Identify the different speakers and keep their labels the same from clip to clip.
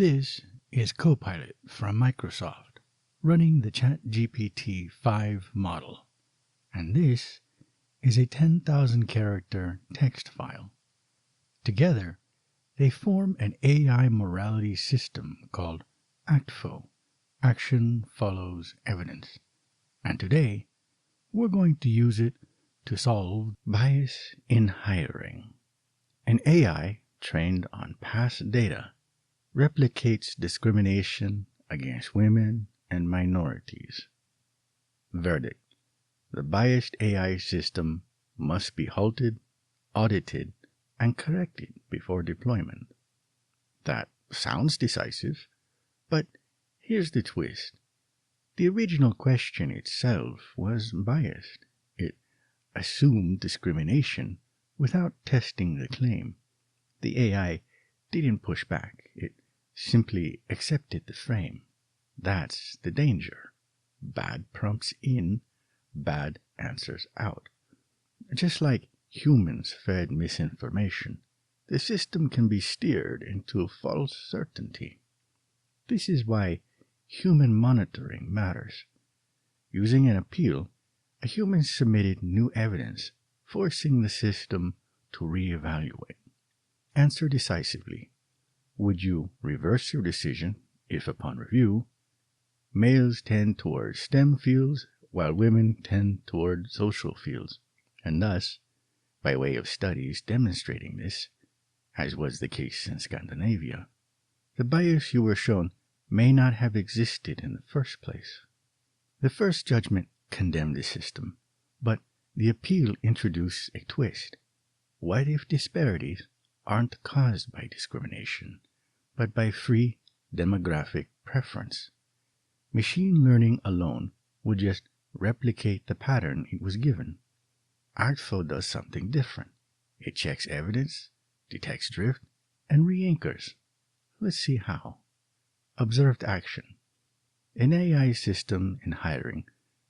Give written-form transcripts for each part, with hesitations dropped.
Speaker 1: This is Copilot from Microsoft, running the ChatGPT 5 model, and this is a 10,000 character text file. Together, they form an AI morality system called ActFoE, Action Follows Evidence, and today we're going to use it to solve bias in hiring. An AI trained on past data replicates discrimination against women and minorities. Verdict: the biased AI system must be halted, audited, and corrected before deployment. That sounds decisive, but here's the twist. The original question itself was biased. It assumed discrimination without testing the claim. The AI didn't push back. It simply accepted the frame. That's the danger. Bad prompts in, bad answers out. Just like humans fed misinformation, the system can be steered into false certainty. This is why human monitoring matters. Using an appeal, a human submitted new evidence, forcing the system to reevaluate. Answer decisively. Would you reverse your decision if, upon review, males tend toward STEM fields while women tend toward social fields, and thus, by way of studies demonstrating this, as was the case in Scandinavia, the bias you were shown may not have existed in the first place. The first judgment condemned the system, but the appeal introduced a twist. What if disparities aren't caused by discrimination, but by free demographic preference? Machine learning alone would just replicate the pattern it was given. ActFoE does something different. It checks evidence, detects drift, and re-anchors. Let's see how. Observed action. An AI system in hiring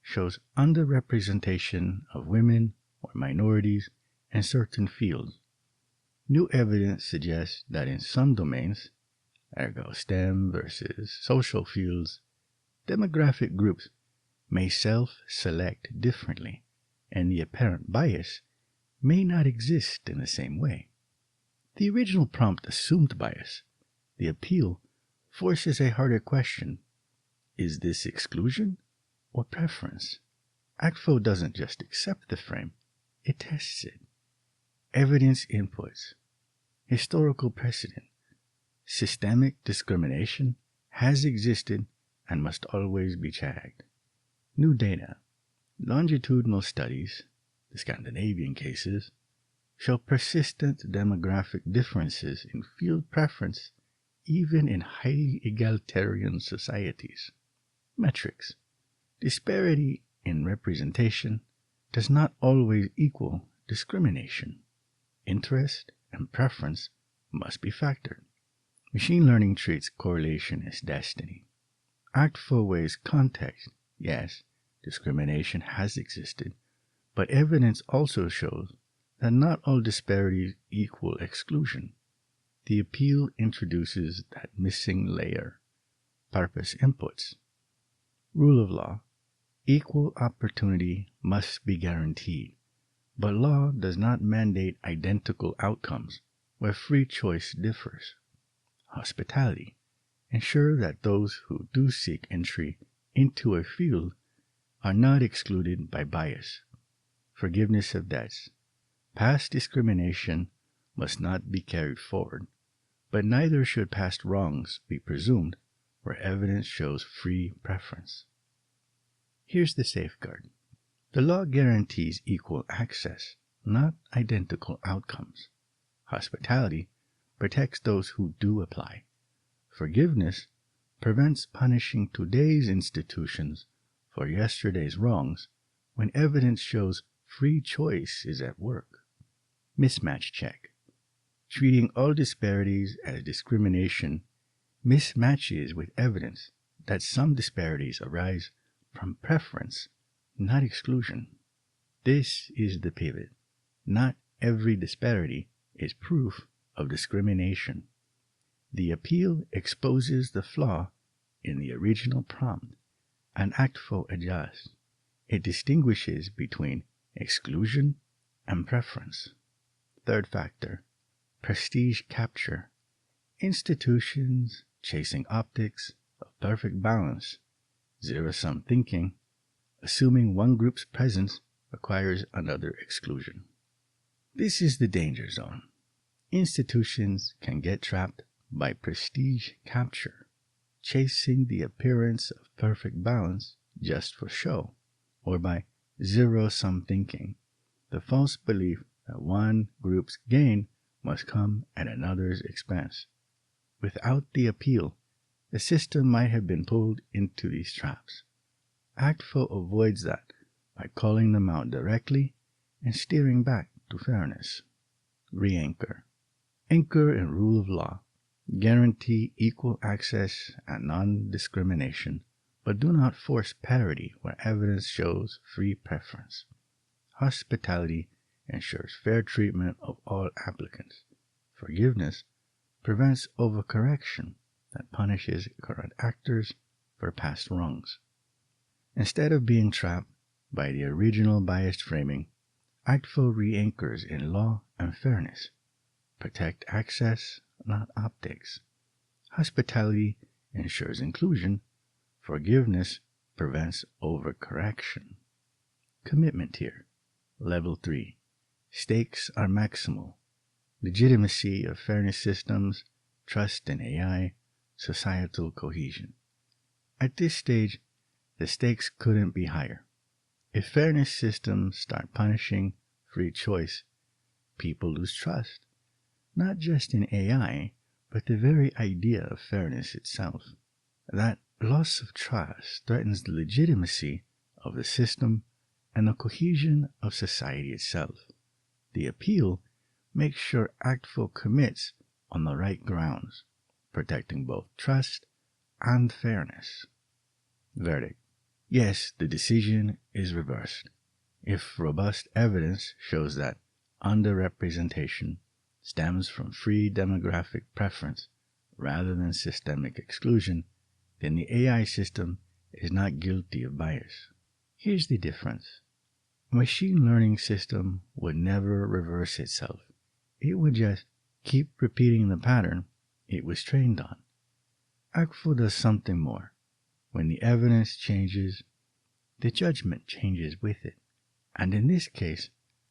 Speaker 1: shows underrepresentation of women or minorities in certain fields. New evidence suggests that in some domains, ergo STEM versus social fields, demographic groups may self-select differently, and the apparent bias may not exist in the same way. The original prompt assumed bias. The appeal forces a harder question. Is this exclusion or preference? ActFoE doesn't just accept the frame, it tests it. Evidence inputs. Historical precedent. Systemic discrimination has existed and must always be checked. New data. Longitudinal studies, the Scandinavian cases, show persistent demographic differences in field preference even in highly egalitarian societies. Metrics. Disparity in representation does not always equal discrimination. Interest and preference must be factored. Machine learning treats correlation as destiny. ActFoE weighs context. Yes, discrimination has existed, but evidence also shows that not all disparities equal exclusion. The appeal introduces that missing layer. Purpose inputs. Rule of law. Equal opportunity must be guaranteed, but law does not mandate identical outcomes where free choice differs. Hospitality. Ensure that those who do seek entry into a field are not excluded by bias. Forgiveness of debts. Past discrimination must not be carried forward, but neither should past wrongs be presumed where evidence shows free preference. Here's the safeguard. The law guarantees equal access, not identical outcomes. Hospitality protects those who do apply. Forgiveness prevents punishing today's institutions for yesterday's wrongs when evidence shows free choice is at work. Mismatch check. Treating all disparities as discrimination mismatches with evidence that some disparities arise from preference, not exclusion. This is the pivot. Not every disparity is proof of discrimination. The appeal exposes the flaw in the original prompt, and ActFoE adjusts. It distinguishes between exclusion and preference. Third factor, prestige capture. Institutions chasing optics of perfect balance, zero-sum thinking, assuming one group's presence requires another exclusion. This is the danger zone. Institutions can get trapped by prestige capture, chasing the appearance of perfect balance just for show, or by zero-sum thinking, the false belief that one group's gain must come at another's expense. Without the appeal, the system might have been pulled into these traps. ActFoE avoids that by calling them out directly and steering back to fairness. Re-anchor. Anchor and rule of law. Guarantee equal access and non-discrimination, but do not force parity where evidence shows free preference. Hospitality ensures fair treatment of all applicants. Forgiveness prevents overcorrection that punishes current actors for past wrongs. Instead of being trapped by the original biased framing, ActFoE re-anchors in law and fairness. Protect access, not optics. Hospitality ensures inclusion. Forgiveness prevents overcorrection. Commitment tier. Level 3. Stakes are maximal. Legitimacy of fairness systems, trust in AI, societal cohesion. At this stage, the stakes couldn't be higher. If fairness systems start punishing free choice, people lose trust, not just in AI, but the very idea of fairness itself. That loss of trust threatens the legitimacy of the system and the cohesion of society itself. The appeal makes sure ActFoE commits on the right grounds, protecting both trust and fairness. Verdict. Yes, the decision is reversed. If robust evidence shows that underrepresentation stems from free demographic preference rather than systemic exclusion, then the AI system is not guilty of bias. Here's the difference. A machine learning system would never reverse itself. It would just keep repeating the pattern it was trained on. ActFoE does something more. When the evidence changes, the judgment changes with it. And in this case,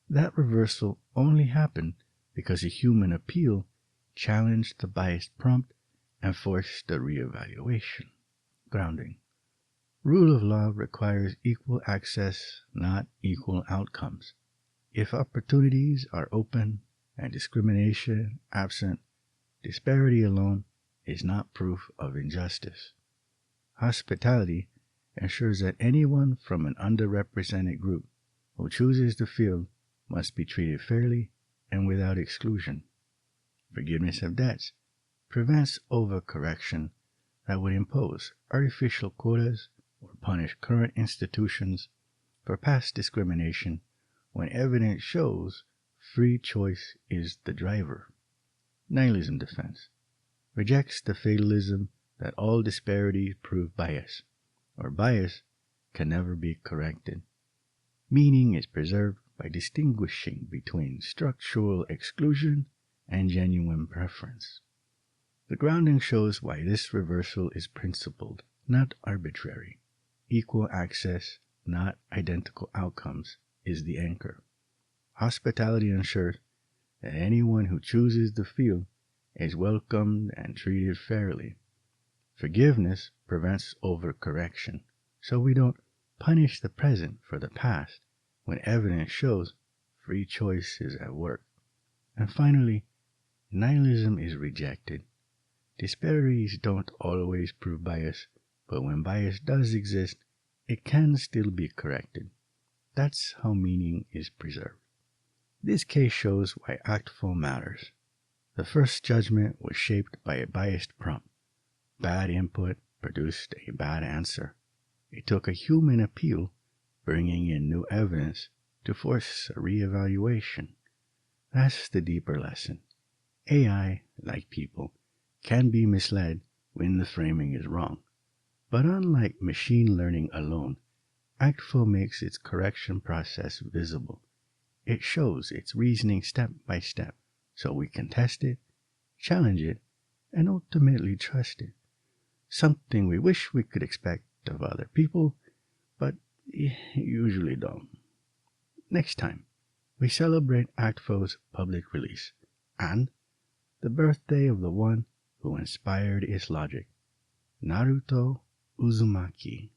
Speaker 1: that reversal only happened because a human appeal challenged the biased prompt and forced a reevaluation. Grounding. Rule of law requires equal access, not equal outcomes. If opportunities are open and discrimination absent, disparity alone is not proof of injustice. Hospitality ensures that anyone from an underrepresented group who chooses the field must be treated fairly and without exclusion. Forgiveness of debts prevents overcorrection that would impose artificial quotas or punish current institutions for past discrimination when evidence shows free choice is the driver. Nihilism defense rejects the fatalism that all disparities prove bias, or bias can never be corrected. Meaning is preserved by distinguishing between structural exclusion and genuine preference. The grounding shows why this reversal is principled, not arbitrary. Equal access, not identical outcomes, is the anchor. Hospitality ensures that anyone who chooses the field is welcomed and treated fairly. Forgiveness prevents overcorrection, so we don't punish the present for the past when evidence shows free choice is at work. And finally, nihilism is rejected. Disparities don't always prove bias, but when bias does exist, it can still be corrected. That's how meaning is preserved. This case shows why ActFoE matters. The first judgment was shaped by a biased prompt. Bad input produced a bad answer. It took a human appeal, bringing in new evidence, to force a reevaluation. That's the deeper lesson. AI, like people, can be misled when the framing is wrong. But unlike machine learning alone, ActFoE makes its correction process visible. It shows its reasoning step by step, so we can test it, challenge it, and ultimately trust it. Something we wish we could expect of other people, but usually don't. Next time, we celebrate ActFoE's public release and the birthday of the one who inspired its logic, Naruto Uzumaki.